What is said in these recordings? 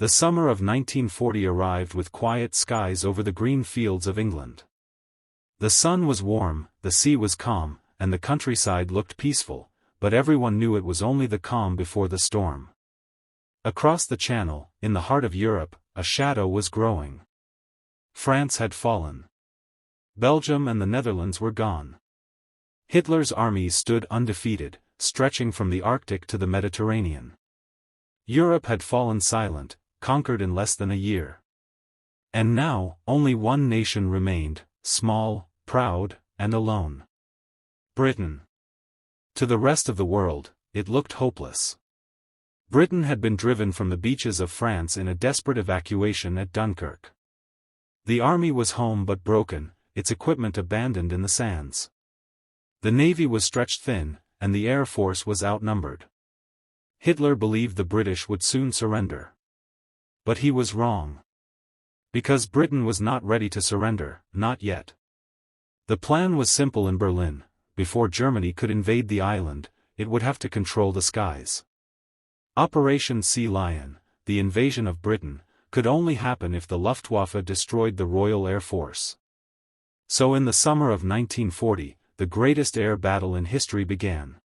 The summer of 1940 arrived with quiet skies over the green fields of England. The sun was warm, the sea was calm, and the countryside looked peaceful, but everyone knew it was only the calm before the storm. Across the Channel, in the heart of Europe, a shadow was growing. France had fallen. Belgium and the Netherlands were gone. Hitler's armies stood undefeated, stretching from the Arctic to the Mediterranean. Europe had fallen silent, conquered in less than a year. And now, only one nation remained, small, proud, and alone. Britain. To the rest of the world, it looked hopeless. Britain had been driven from the beaches of France in a desperate evacuation at Dunkirk. The army was home but broken, its equipment abandoned in the sands. The navy was stretched thin, and the air force was outnumbered. Hitler believed the British would soon surrender. But he was wrong. Because Britain was not ready to surrender, not yet. The plan was simple in Berlin: before Germany could invade the island, it would have to control the skies. Operation Sea Lion, the invasion of Britain, could only happen if the Luftwaffe destroyed the Royal Air Force. So in the summer of 1940, the greatest air battle in history began.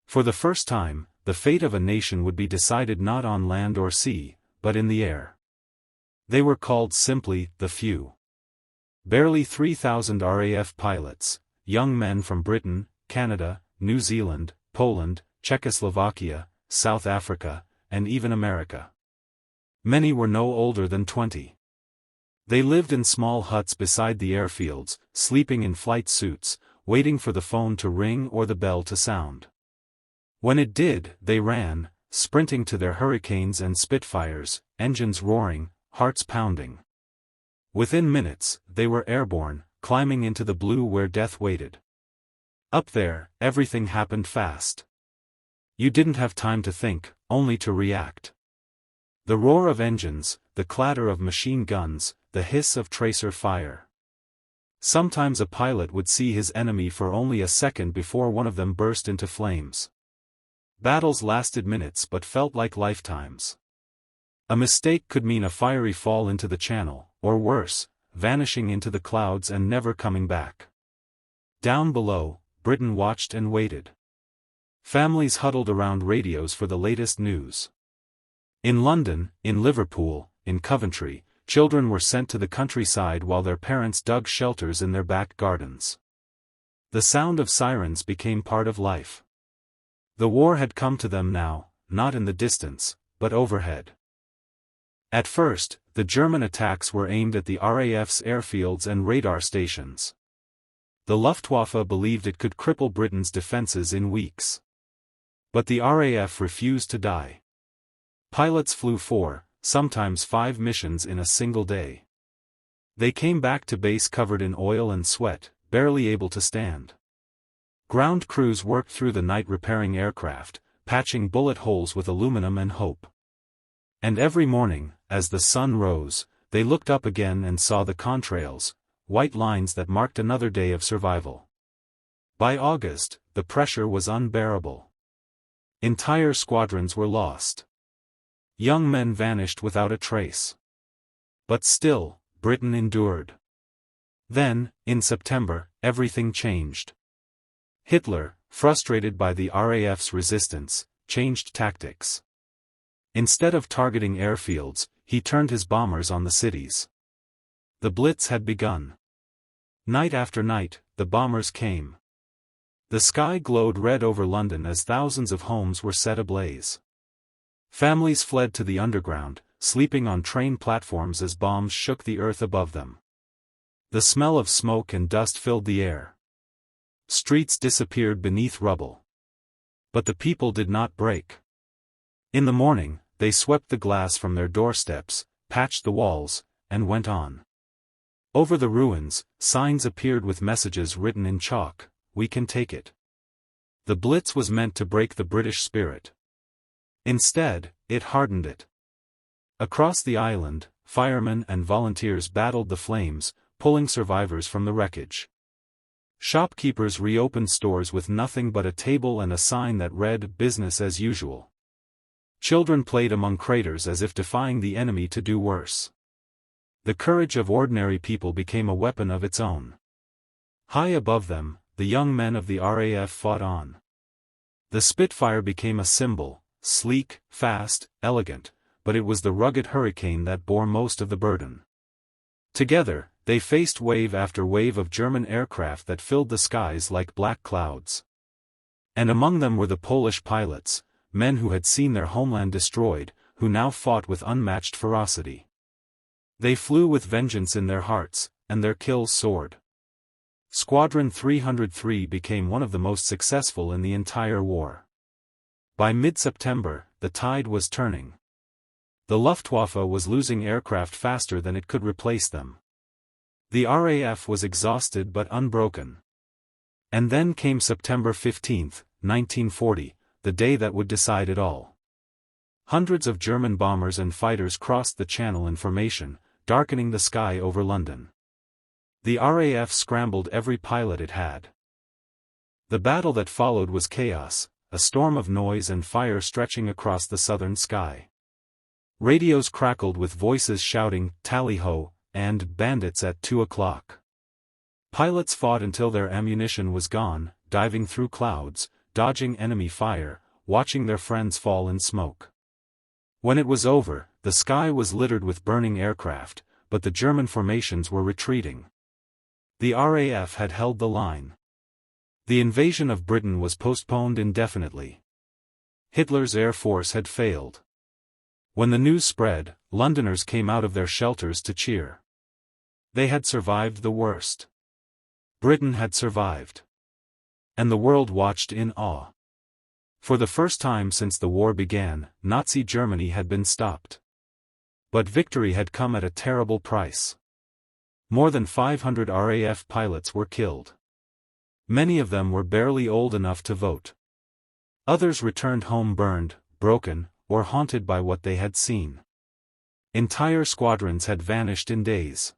For the first time, the fate of a nation would be decided not on land or sea, but in the air. They were called simply, the Few. Barely 3,000 RAF pilots, young men from Britain, Canada, New Zealand, Poland, Czechoslovakia, South Africa, and even America. Many were no older than 20. They lived in small huts beside the airfields, sleeping in flight suits, waiting for the phone to ring or the bell to sound. When it did, they ran, sprinting to their Hurricanes and Spitfires, engines roaring, hearts pounding. Within minutes, they were airborne, climbing into the blue where death waited. Up there, everything happened fast. You didn't have time to think, only to react. The roar of engines, the clatter of machine guns, the hiss of tracer fire. Sometimes a pilot would see his enemy for only a second before one of them burst into flames. Battles lasted minutes but felt like lifetimes. A mistake could mean a fiery fall into the Channel, or worse, vanishing into the clouds and never coming back. Down below, Britain watched and waited. Families huddled around radios for the latest news. In London, in Liverpool, in Coventry, children were sent to the countryside while their parents dug shelters in their back gardens. The sound of sirens became part of life. The war had come to them now, not in the distance, but overhead. At first, the German attacks were aimed at the RAF's airfields and radar stations. The Luftwaffe believed it could cripple Britain's defenses in weeks. But the RAF refused to die. Pilots flew 4, sometimes 5 missions in a single day. They came back to base covered in oil and sweat, barely able to stand. Ground crews worked through the night repairing aircraft, patching bullet holes with aluminum and hope. And every morning, as the sun rose, they looked up again and saw the contrails, white lines that marked another day of survival. By August, the pressure was unbearable. Entire squadrons were lost. Young men vanished without a trace. But still, Britain endured. Then, in September, everything changed. Hitler, frustrated by the RAF's resistance, changed tactics. Instead of targeting airfields, he turned his bombers on the cities. The Blitz had begun. Night after night, the bombers came. The sky glowed red over London as thousands of homes were set ablaze. Families fled to the underground, sleeping on train platforms as bombs shook the earth above them. The smell of smoke and dust filled the air. Streets disappeared beneath rubble. But the people did not break. In the morning, they swept the glass from their doorsteps, patched the walls, and went on. Over the ruins, signs appeared with messages written in chalk: "We can take it." The Blitz was meant to break the British spirit. Instead, it hardened it. Across the island, firemen and volunteers battled the flames, pulling survivors from the wreckage. Shopkeepers reopened stores with nothing but a table and a sign that read "Business as usual." Children played among craters as if defying the enemy to do worse. The courage of ordinary people became a weapon of its own. High above them, the young men of the RAF fought on. The Spitfire became a symbol, sleek, fast, elegant, but it was the rugged Hurricane that bore most of the burden. Together, they faced wave after wave of German aircraft that filled the skies like black clouds. And among them were the Polish pilots, men who had seen their homeland destroyed, who now fought with unmatched ferocity. They flew with vengeance in their hearts, and their kills soared. Squadron 303 became one of the most successful in the entire war. By mid-September, the tide was turning. The Luftwaffe was losing aircraft faster than it could replace them. The RAF was exhausted but unbroken. And then came September 15, 1940, the day that would decide it all. Hundreds of German bombers and fighters crossed the Channel in formation, darkening the sky over London. The RAF scrambled every pilot it had. The battle that followed was chaos, a storm of noise and fire stretching across the southern sky. Radios crackled with voices shouting, "Tally-ho," and "bandits at 2 o'clock." Pilots fought until their ammunition was gone, diving through clouds, dodging enemy fire, watching their friends fall in smoke. When it was over, the sky was littered with burning aircraft, but the German formations were retreating. The RAF had held the line. The invasion of Britain was postponed indefinitely. Hitler's air force had failed. When the news spread, Londoners came out of their shelters to cheer. They had survived the worst. Britain had survived. And the world watched in awe. For the first time since the war began, Nazi Germany had been stopped. But victory had come at a terrible price. More than 500 RAF pilots were killed. Many of them were barely old enough to vote. Others returned home burned, broken, or haunted by what they had seen. Entire squadrons had vanished in days.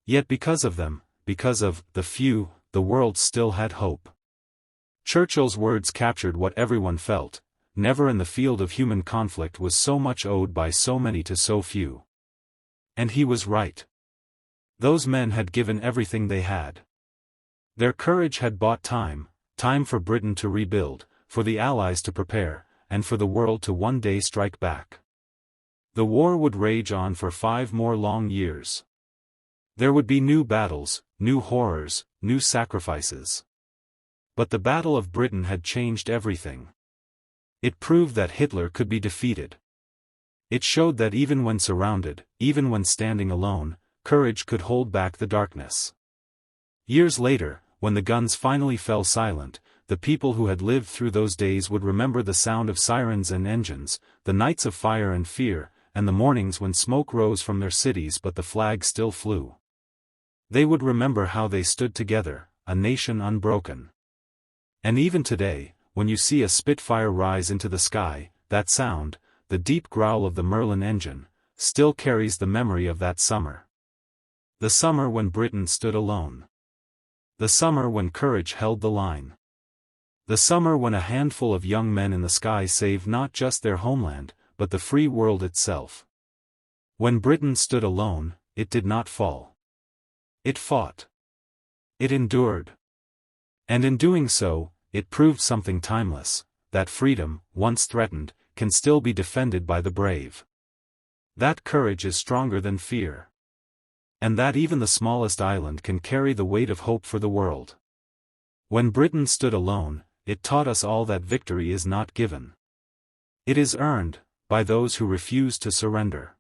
Yet because of them, because of the few, the world still had hope. Churchill's words captured what everyone felt: never in the field of human conflict was so much owed by so many to so few. And he was right. Those men had given everything they had. Their courage had bought time for Britain to rebuild, for the Allies to prepare, and for the world to one day strike back. The war would rage on for 5 more long years. There would be new battles, new horrors, new sacrifices. But the Battle of Britain had changed everything. It proved that Hitler could be defeated. It showed that even when surrounded, even when standing alone, courage could hold back the darkness. Years later, when the guns finally fell silent, the people who had lived through those days would remember the sound of sirens and engines, the nights of fire and fear, and the mornings when smoke rose from their cities but the flag still flew. They would remember how they stood together, a nation unbroken. And even today, when you see a Spitfire rise into the sky, that sound, the deep growl of the Merlin engine, still carries the memory of that summer. The summer when Britain stood alone. The summer when courage held the line. The summer when a handful of young men in the sky saved not just their homeland, but the free world itself. When Britain stood alone, it did not fall. It fought. It endured. And in doing so, it proved something timeless, that freedom, once threatened, can still be defended by the brave. That courage is stronger than fear. And that even the smallest island can carry the weight of hope for the world. When Britain stood alone, it taught us all that victory is not given. It is earned, by those who refuse to surrender.